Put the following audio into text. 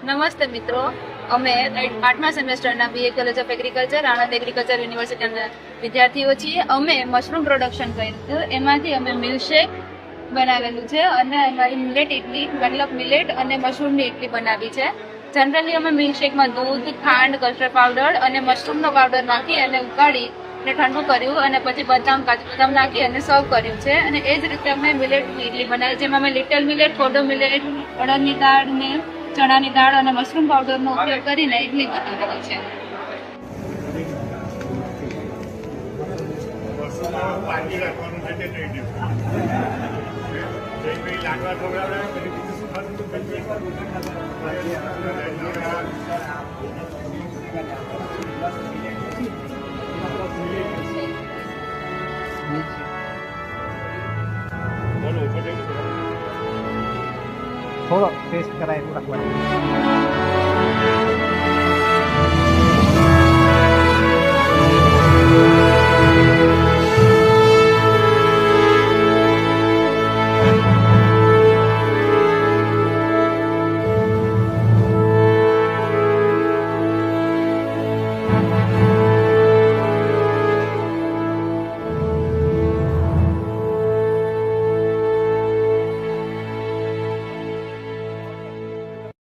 નમસ્તે મિત્રો, અમે 8મા સેમેસ્ટરના BA college of agriculture Anand agriculture યુનિવર્સિટીના વિદ્યાર્થીઓ છીએ. અમે મશરૂમ પ્રોડક્શન કર્યું હતું. એમાંથી અમે મિલ્કશેક બનાવેલું છે અને અમારી મિલેટ ઇડલી મતલબ મિલેટ અને મશરૂમની ઇડલી બનાવી છે. જનરલી અમે મિલ્કશેકમાં દૂધ, ખાંડ, કસ્ટર્ડ પાવડર અને મશરૂમનો પાવડર નાખી અને ઉકાળી ને ઠંડુ કર્યું અને પછી બદામ, કાજુ બદામ નાખી અને સર્વ કર્યું છે. અને એ જ રીતે અમે મિલેટની ઇડલી બનાવી, જેમાં અમે લિટલ મિલેટ, કોડો મિલેટ, અડદની દાળ ને ચણાની દાળ અને મશરૂમ પાવડરનો ઉપયોગ કરીને ઇડલી બનાવેલી છે. થોડો ટેસ્ટ કરાય થોડાક વાર